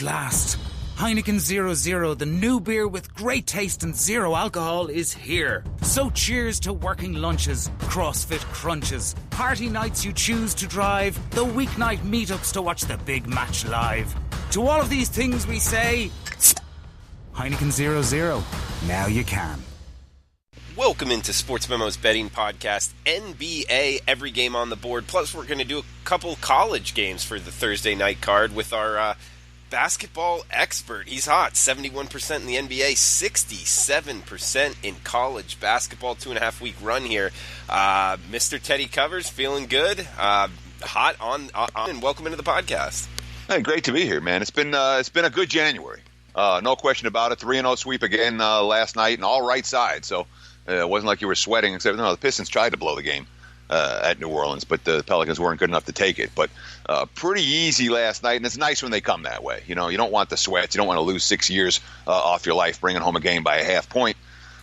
last. Heineken 0.0, the new beer with great taste and zero alcohol, is here. So cheers to working lunches, CrossFit crunches, party nights you choose to drive, the weeknight meetups to watch the big match live. To all of these things we say, Heineken 0.0. Now you can. Welcome into Sportsmemo's betting podcast, NBA, every game on the board. Plus, we're going to do a couple college games for the Thursday night card with our basketball expert. He's hot, 71% in the NBA, 67% in college basketball. 2.5-week run here. Mr. Teddy Covers, feeling good, hot on, and welcome into the podcast. Hey, great to be here, man. It's been a good January. No question about it. 3-0 sweep again last night, and all right side. So it wasn't like you were sweating. Except the Pistons tried to blow the game at New Orleans, but the Pelicans weren't good enough to take it. But pretty easy last night, and it's nice when they come that way. You know, you don't want the sweats. You don't want to lose 6 years off your life bringing home a game by a half point.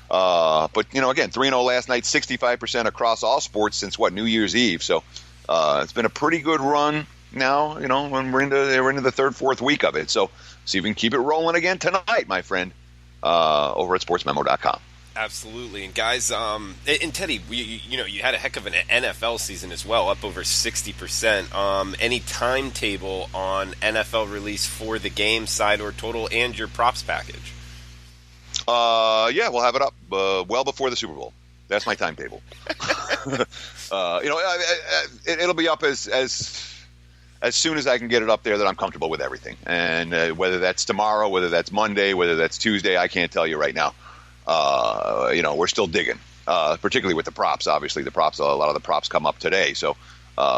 But, again, 3-0 last night, 65% across all sports since, New Year's Eve. So it's been a pretty good run now, when we're into the third, fourth week of it. So see if we can keep it rolling again tonight, my friend, over at sportsmemo.com. Absolutely. And guys, and Teddy, you had a heck of an NFL season as well, up over 60%. Any timetable on NFL release for the game, side or total, and your props package? Yeah, we'll have it up well before the Super Bowl. That's my timetable. It'll be up as soon as I can get it up there that I'm comfortable with everything. And whether that's tomorrow, whether that's Monday, whether that's Tuesday, I can't tell you right now. We're still digging, particularly with the props. Obviously, a lot of the props come up today. So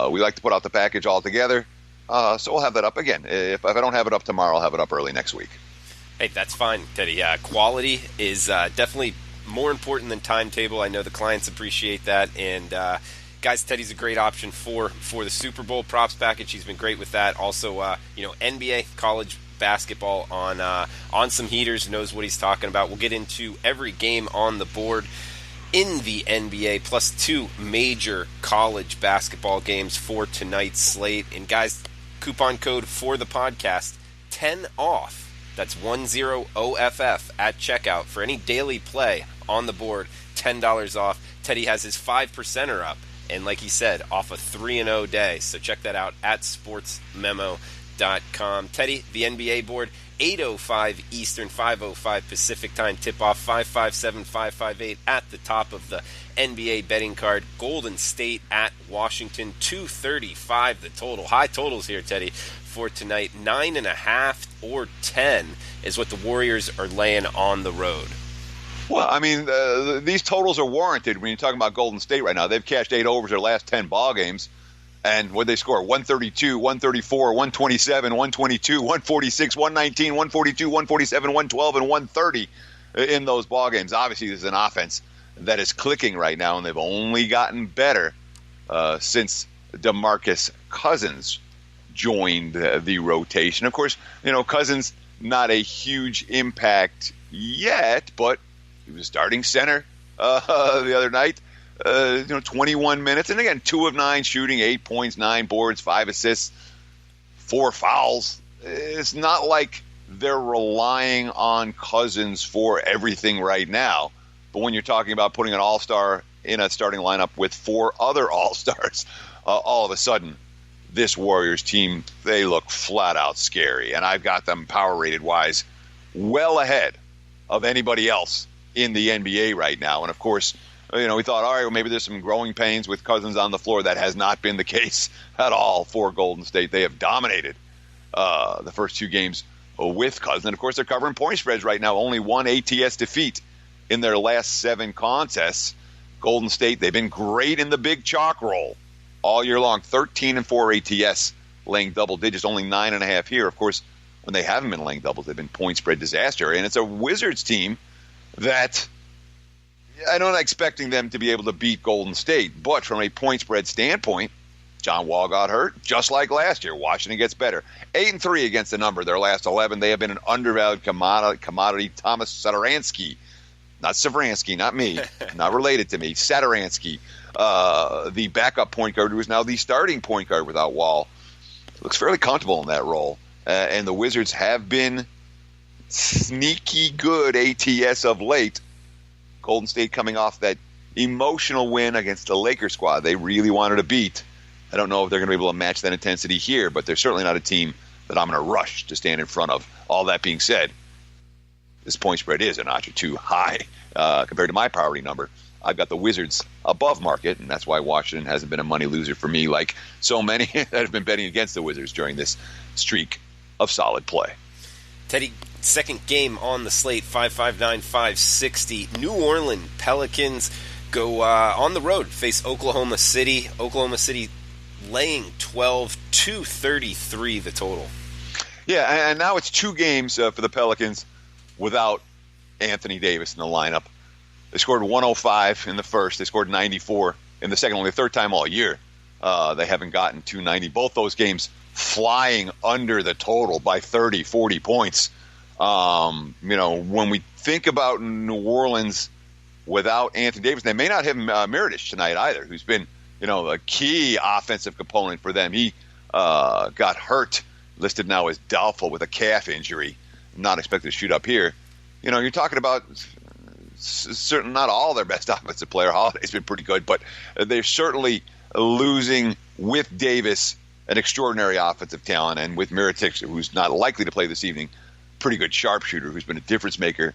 we like to put out the package all together. So we'll have that up again. If I don't have it up tomorrow, I'll have it up early next week. Hey, that's fine, Teddy. Yeah, quality is definitely more important than timetable. I know the clients appreciate that. And guys, Teddy's a great option for the Super Bowl props package. He's been great with that. Also, NBA, college basketball on some heaters, knows what he's talking about. We'll get into every game on the board in the NBA, plus 2 major college basketball games for tonight's slate. And guys, coupon code for the podcast, 10 off. That's 10OFF at checkout for any daily play on the board, $10 off. Teddy has his 5%er up, and like he said, off a 3-0 day. So check that out at sportsmemo.com. Teddy, the NBA board, 8:05 Eastern, 5:05 Pacific time, tip-off 557-558 at the top of the NBA betting card. Golden State at Washington, 235 the total. High totals here, Teddy, for tonight. 9.5 or 10 is what the Warriors are laying on the road. Well, I mean, these totals are warranted when you're talking about Golden State right now. They've cashed 8 overs their last 10 ball games. And what they score? 132, 134, 127, 122, 146, 119, 142, 147, 112, and 130 in those ball games. Obviously, there's an offense that is clicking right now, and they've only gotten better since DeMarcus Cousins joined the rotation. Of course, Cousins not a huge impact yet, but he was starting center the other night. 21 minutes. And again, 2 of 9 shooting, 8 points, 9 boards, 5 assists, 4 fouls. It's not like they're relying on Cousins for everything right now. But when you're talking about putting an all-star in a starting lineup with 4 other all-stars, all of a sudden, this Warriors team, they look flat out scary. And I've got them power rated wise well ahead of anybody else in the NBA right now. And of course, we thought, all right, well, maybe there's some growing pains with Cousins on the floor. That has not been the case at all for Golden State. They have dominated the first 2 games with Cousins. And, of course, they're covering point spreads right now. Only 1 ATS defeat in their last 7 contests. Golden State, they've been great in the big chalk roll all year long. 13-4 ATS, laying double digits, only 9.5 here. Of course, when they haven't been laying doubles, they've been point spread disaster. And it's a Wizards team that I'm not expecting them to be able to beat Golden State, but from a point spread standpoint, John Wall got hurt, just like last year. Washington gets better. 8-3 against the number. Their last 11, they have been an undervalued commodity. Thomas Satoransky, not Savransky, not me, not related to me. Satoransky, the backup point guard, who is now the starting point guard without Wall, looks fairly comfortable in that role. and the Wizards have been sneaky good ATS of late. Golden State coming off that emotional win against the Lakers squad they really wanted to beat. I don't know if they're going to be able to match that intensity here, but they're certainly not a team that I'm going to rush to stand in front of. All that being said, this point spread is a notch or two high compared to my priority number. I've got the Wizards above market, and that's why Washington hasn't been a money loser for me like so many that have been betting against the Wizards during this streak of solid play. Teddy, second game on the slate, 559-560. New Orleans Pelicans go on the road, face Oklahoma City. Oklahoma City laying 12, 233 the total. Yeah, and now it's 2 games for the Pelicans without Anthony Davis in the lineup. They scored 105 in the first. They scored 94 in the second, only the third time all year. They haven't gotten 290. Both those games flying under the total by 30, 40 points. When we think about New Orleans without Anthony Davis, they may not have Mirotic tonight either, who's been, a key offensive component for them. He got hurt, listed now as doubtful with a calf injury. Not expected to shoot up here. You're talking about certain, not all their best offensive player. Holiday's been pretty good, but they're certainly losing with Davis an extraordinary offensive talent, and with Mirotic, who's not likely to play this evening, pretty good sharpshooter who's been a difference maker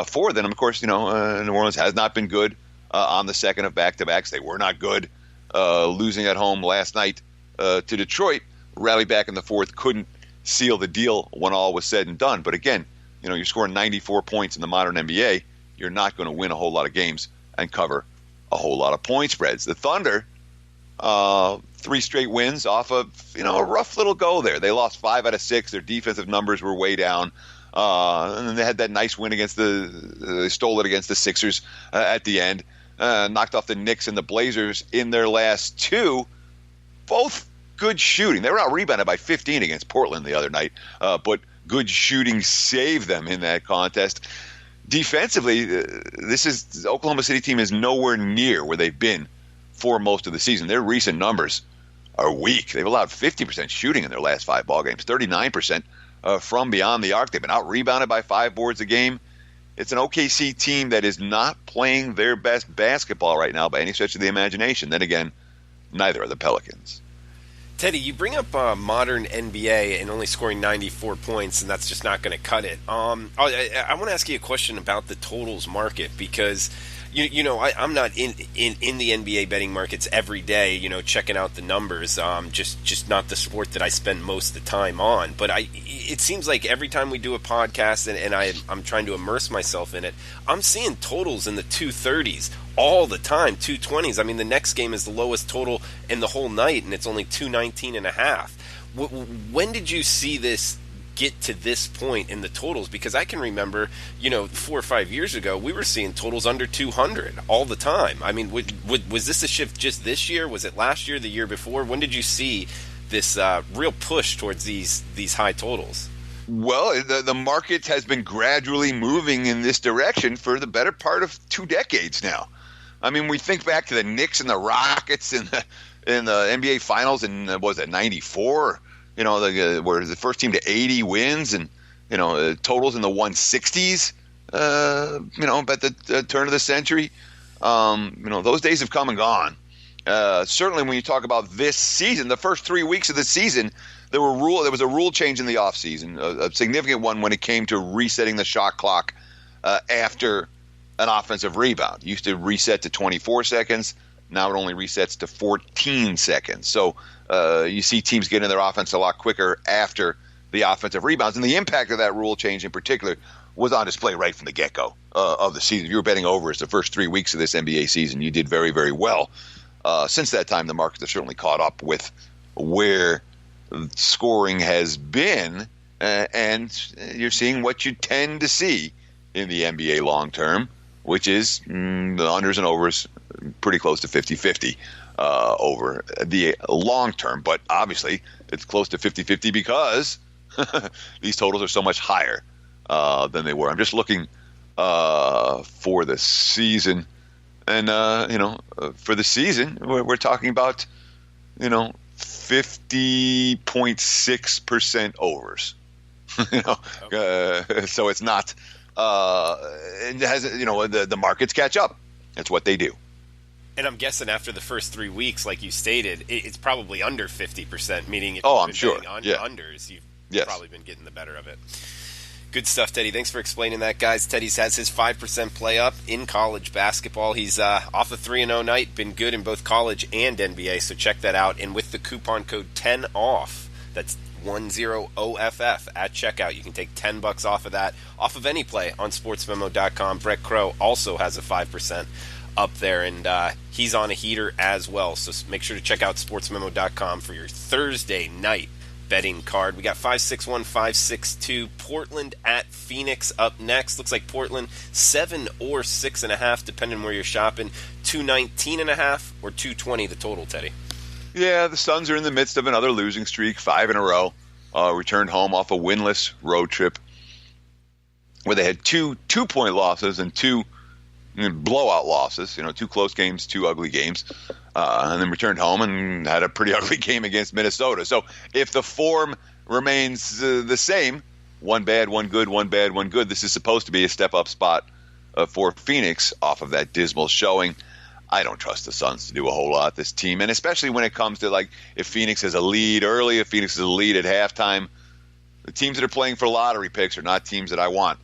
for them. Of course, New Orleans has not been good on the second of back-to-backs. They were not good losing at home last night to Detroit. Rallied back in the fourth, couldn't seal the deal when all was said and done. But again, you're scoring 94 points in the modern NBA. You're not going to win a whole lot of games and cover a whole lot of point spreads. The Thunder, 3 straight wins off of a rough little go there. They lost 5 out of 6. Their defensive numbers were way down. And then they had that nice win against they stole it against the Sixers at the end. Knocked off the Knicks and the Blazers in their last 2. Both good shooting. They were out rebounded by 15 against Portland the other night, but good shooting saved them in that contest. Defensively, this Oklahoma City team is nowhere near where they've been for most of the season. Their recent numbers are weak. They've allowed 50% shooting in their last 5 ball games, 39% from beyond the arc. They've been out rebounded by 5 boards a game. It's an OKC team that is not playing their best basketball right now by any stretch of the imagination. Then again, neither are the Pelicans. Teddy, you bring up modern NBA and only scoring 94 points, and that's just not going to cut it. I want to ask you a question about the totals market, because I'm not in the NBA betting markets every day, checking out the numbers. Just not the sport that I spend most of the time on. But it seems like every time we do a podcast and I'm trying to immerse myself in it, I'm seeing totals in the 230s all the time, 220s. I mean, the next game is the lowest total in the whole night, and it's only 219.5. When did you see this get to this point in the totals? Because I can remember, 4 or 5 years ago, we were seeing totals under 200 all the time. I mean, was this a shift just this year? Was it last year, the year before? When did you see this real push towards these high totals? Well, the market has been gradually moving in this direction for the better part of 2 decades now. I mean, we think back to the Knicks and the Rockets in the NBA Finals in, was it 94? Were the first team to 80 wins and, totals in the 160s, at the turn of the century. Those days have come and gone. Certainly when you talk about this season, the first 3 weeks of the season, there was a rule change in the offseason, a significant one when it came to resetting the shot clock after an offensive rebound. It used to reset to 24 seconds. Now it only resets to 14 seconds. So you see teams get in their offense a lot quicker after the offensive rebounds. And the impact of that rule change in particular was on display right from the get-go of the season. If you were betting overs the first 3 weeks of this NBA season, you did very, very well. Since that time, the markets have certainly caught up with where scoring has been, and you're seeing what you tend to see in the NBA long term, which is the unders and overs pretty close to 50-50 over the long term. But obviously, it's close to 50-50 because these totals are so much higher than they were. I'm just looking for the season. And, for the season, we're talking about, 50.6% overs. So it's not. It has, the markets catch up. That's what they do. And I'm guessing after the first 3 weeks, like you stated, it's probably under 50%. Meaning, if I'm been sure. betting on unders, you've probably been getting the better of it. Good stuff, Teddy. Thanks for explaining that, guys. Teddy's has his 5% play up in college basketball. He's off a 3-0 night, been good in both college and NBA, so check that out. And with the coupon code 10OFF, that's 10OFF at checkout, you can take $10 off of that, off of any play on sportsmemo.com. Brett Crow also has a 5% up there, and he's on a heater as well. So make sure to check out sportsmemo.com for your Thursday night betting card. We got 561, 562. Portland at Phoenix up next. Looks like Portland 7 or 6.5, depending where you're shopping. 219.5 or 220 the total, Teddy. Yeah, the Suns are in the midst of another losing streak, 5 in a row. Returned home off a winless road trip where they had two 2-point losses and two blowout losses, 2 close games, 2 ugly games, and then returned home and had a pretty ugly game against Minnesota. So if the form remains the same, one bad, one good, one bad, one good, this is supposed to be a step-up spot for Phoenix off of that dismal showing. I don't trust the Suns to do a whole lot, this team, and especially when it comes to, like, if Phoenix has a lead early, if Phoenix has a lead at halftime, the teams that are playing for lottery picks are not teams that I want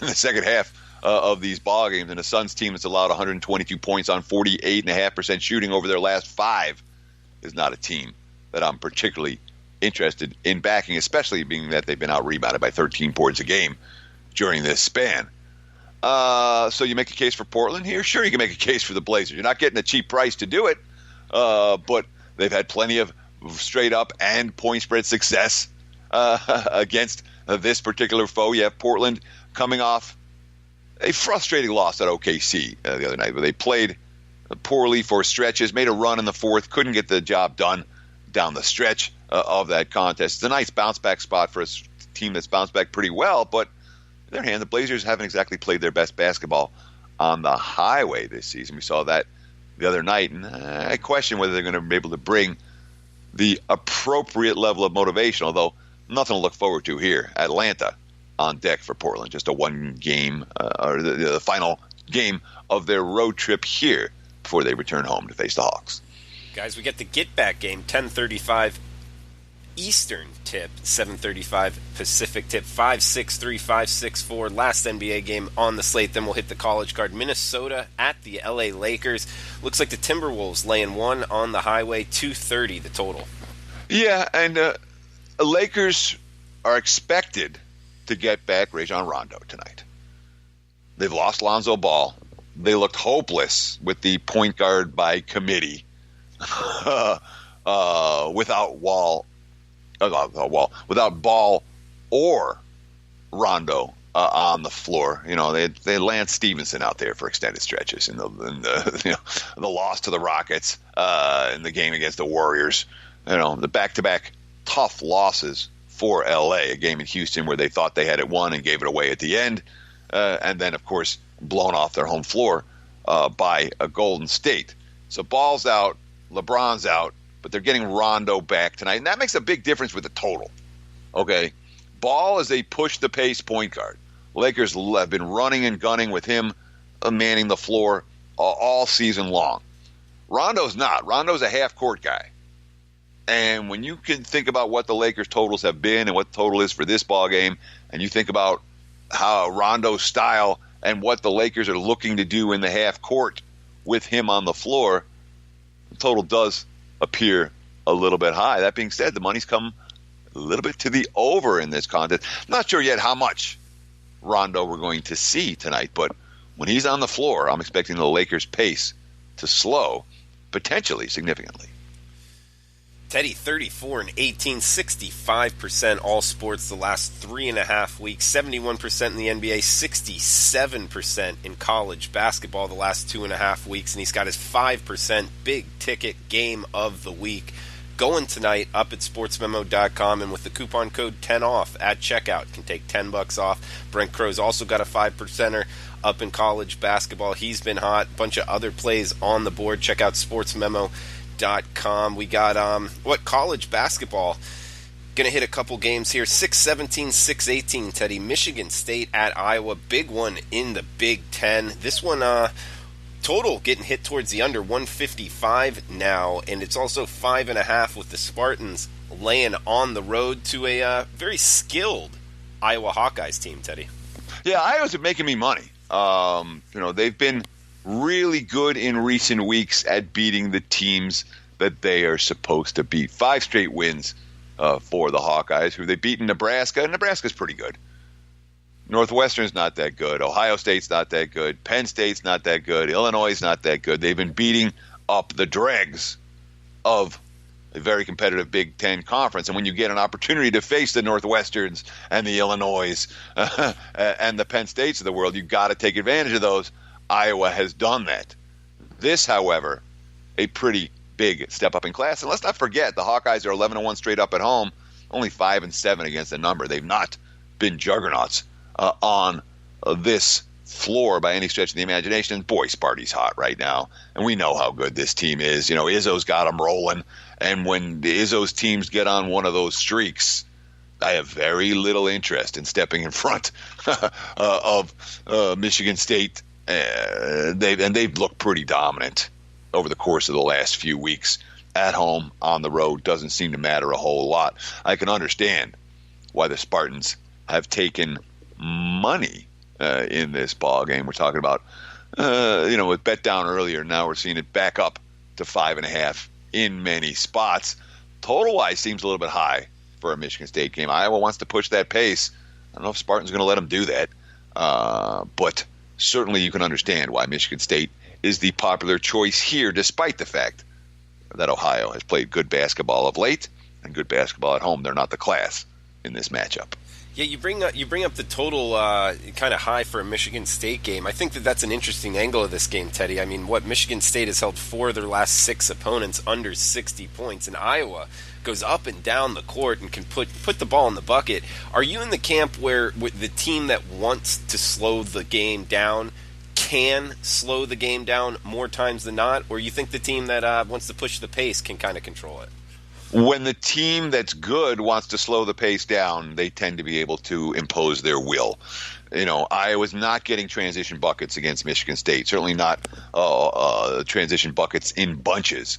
in the second half of these ball games. And the Suns team that's allowed 122 points on 48.5% shooting over their last 5 is not a team that I'm particularly interested in backing, especially being that they've been out-rebounded by 13 boards a game during this span. So you make a case for Portland here? Sure, you can make a case for the Blazers. You're not getting a cheap price to do it, but they've had plenty of straight-up and point spread success against this particular foe. You have Portland coming off a frustrating loss at OKC the other night, where they played poorly for stretches, made a run in the fourth, couldn't get the job done down the stretch of that contest. It's a nice bounce-back spot for a team that's bounced back pretty well, but on the other hand, the Blazers haven't exactly played their best basketball on the highway this season. We saw that the other night, and I question whether they're going to be able to bring the appropriate level of motivation, although nothing to look forward to here. Atlanta on deck for Portland, just a one game, or the final game of their road trip here before they return home to face the Hawks. Guys, we get the get-back game, 10:35 Eastern tip, 7:35 Pacific tip, 5-6-3, 5-6-4. Last NBA game on the slate. Then we'll hit the college card. Minnesota at the LA Lakers. Looks like the Timberwolves laying 1 on the highway, 230 the total. Yeah, and Lakers are expected to get back Rajon Rondo tonight. They've lost Lonzo Ball. They looked hopeless with the point guard by committee without Ball or Rondo on the floor. They Lance Stevenson out there for extended stretches in the loss to the Rockets in the game against the Warriors. The back-to-back tough losses for LA, a game in Houston where they thought they had it won and gave it away at the end, and then, of course, blown off their home floor by a Golden State. So Ball's out, LeBron's out, but they're getting Rondo back tonight, and that makes a big difference with the total. Okay, Ball is a push-the-pace point guard. Lakers have been running and gunning with him manning the floor all season long. Rondo's not. Rondo's a half-court guy. And when you can think about what the Lakers' totals have been and what the total is for this ball game, and you think about how Rondo's style and what the Lakers are looking to do in the half court with him on the floor, the total does appear a little bit high. That being said, the money's come a little bit to the over in this contest. Not sure yet how much Rondo we're going to see tonight, but when he's on the floor, I'm expecting the Lakers' pace to slow, potentially significantly. Teddy, 34 and 18, 65% all sports the last 3.5 weeks, 71% in the NBA, 67% in college basketball the last 2.5 weeks, and he's got his 5% big ticket game of the week going tonight up at sportsmemo.com, and with the coupon code 10OFF at checkout, can take $10 off. Brent Crow's also got a 5%er up in college basketball. He's been hot. Bunch of other plays on the board. Check out sportsmemo.com Sportsmemo.com. We got college basketball. Going to hit a couple games here. 6-17, 6-18, Teddy. Michigan State at Iowa. Big one in the Big Ten. This one, total getting hit towards the under 155 now, and it's also 5.5 with the Spartans laying on the road to a very skilled Iowa Hawkeyes team, Teddy. Yeah, Iowa's making me money. They've been really good in recent weeks at beating the teams that they are supposed to beat. 5 straight wins for the Hawkeyes, who they've beaten Nebraska. Nebraska's pretty good. Northwestern's not that good. Ohio State's not that good. Penn State's not that good. Illinois' not that good. They've been beating up the dregs of a very competitive Big Ten conference. And when you get an opportunity to face the Northwesterns and the Illinois and the Penn States of the world, you've got to take advantage of those. Iowa has done that. This, however, a pretty big step up in class. And let's not forget, the Hawkeyes are 11-1 straight up at home, only 5-7 against the number. They've not been juggernauts on this floor by any stretch of the imagination. And boy, Sparty's hot right now, and we know how good this team is. Izzo's got them rolling, and when the Izzo's teams get on one of those streaks, I have very little interest in stepping in front of Michigan State. They've looked pretty dominant over the course of the last few weeks. At home, on the road, doesn't seem to matter a whole lot. I can understand why the Spartans have taken money in this ball game. We're talking about, with bet down earlier. Now we're seeing it back up to 5.5 in many spots. Total wise seems a little bit high for a Michigan State game. Iowa wants to push that pace. I don't know if Spartan's going to let them do that, but certainly you can understand why Michigan State is the popular choice here, despite the fact that Ohio has played good basketball of late and good basketball at home. They're not the class in this matchup. Yeah, you bring up the total kind of high for a Michigan State game. I think that's an interesting angle of this game, Teddy. I mean, Michigan State has held 4 of their last 6 opponents under 60 points, and Iowa goes up and down the court and can put the ball in the bucket. Are you in the camp where the team that wants to slow the game down can slow the game down more times than not, or you think the team that wants to push the pace can kind of control it? When the team that's good wants to slow the pace down, they tend to be able to impose their will. Iowa's not getting transition buckets against Michigan State, certainly not transition buckets in bunches.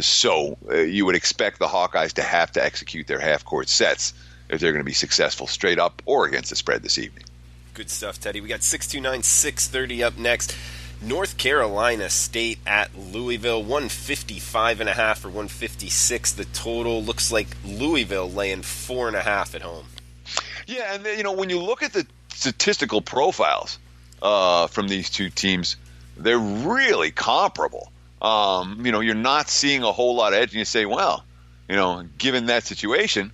So you would expect the Hawkeyes to have to execute their half-court sets if they're going to be successful straight up or against the spread this evening. Good stuff, Teddy. We got 629, 630 up next. North Carolina State at Louisville, 155.5 or 156. The total looks like Louisville laying 4.5 at home. Yeah, and when you look at the statistical profiles from these two teams, they're really comparable. You're not seeing a whole lot of edge, and you say, well, given that situation,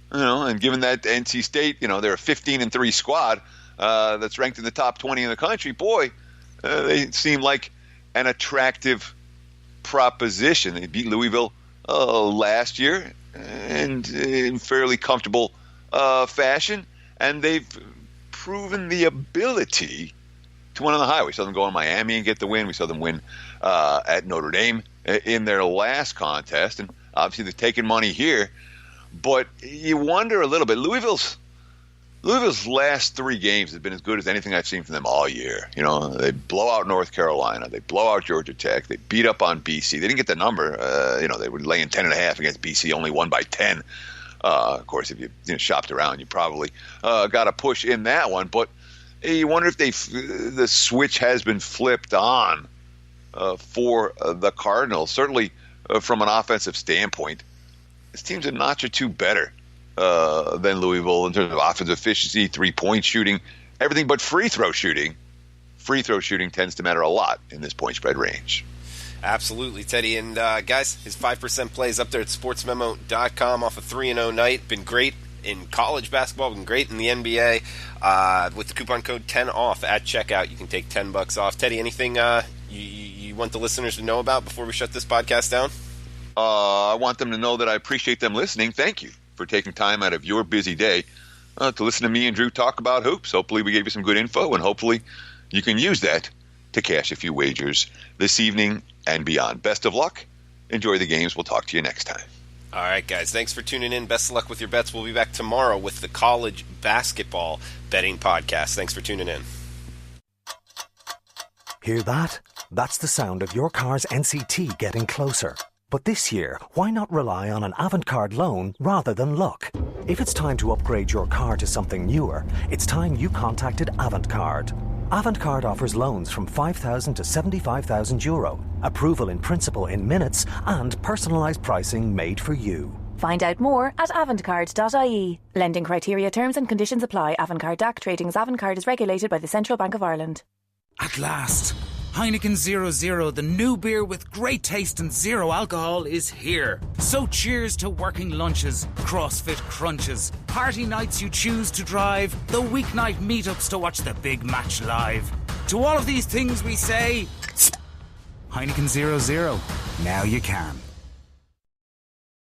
and given that NC State, they're a 15-3 squad that's ranked in the top 20 in the country, boy. They seem like an attractive proposition. They beat Louisville last year and in fairly comfortable fashion, and they've proven the ability to win on the highway. We saw them go in Miami and get the win. We saw them win at Notre Dame in their last contest, and obviously they're taking money here. But you wonder a little bit. Louisville's last 3 games have been as good as anything I've seen from them all year. They blow out North Carolina. They blow out Georgia Tech. They beat up on BC. They didn't get the number. They were laying 10.5 against BC, only won by 10. Of course, if you shopped around, you probably got a push in that one. But you wonder if the switch has been flipped on for the Cardinals. Certainly from an offensive standpoint, this team's a notch or two better than Louisville in terms of offensive efficiency, 3-point shooting, everything but free throw shooting. Free throw shooting tends to matter a lot in this point spread range. Absolutely, Teddy. And guys, his 5% plays up there at sportsmemo.com off a 3-0 night. Been great in college basketball, been great in the NBA. With the coupon code 10OFF at checkout, you can take $10 off. Teddy, anything you want the listeners to know about before we shut this podcast down? I want them to know that I appreciate them listening. Thank you for taking time out of your busy day to listen to me and Drew talk about hoops. Hopefully we gave you some good info, and hopefully you can use that to cash a few wagers this evening and beyond. Best of luck, enjoy the games. We'll talk to you next time. All right, guys. Thanks for tuning in. Best of luck with your bets. We'll be back tomorrow with the college basketball betting podcast. Thanks for tuning in. Hear that? That's the sound of your car's NCT getting closer. But this year, why not rely on an Avantcard loan rather than luck? If it's time to upgrade your car to something newer, it's time you contacted Avantcard. Avantcard offers loans from €5,000 to €75,000, approval in principle in minutes, and personalised pricing made for you. Find out more at avantcard.ie. Lending criteria, terms and conditions apply. Avantcard DAC trading as Avantcard is regulated by the Central Bank of Ireland. At last, Heineken 0.0, the new beer with great taste and zero alcohol, is here. So cheers to working lunches, CrossFit crunches, party nights you choose to drive, the weeknight meetups to watch the big match live. To all of these things we say, Heineken 0.0, now you can.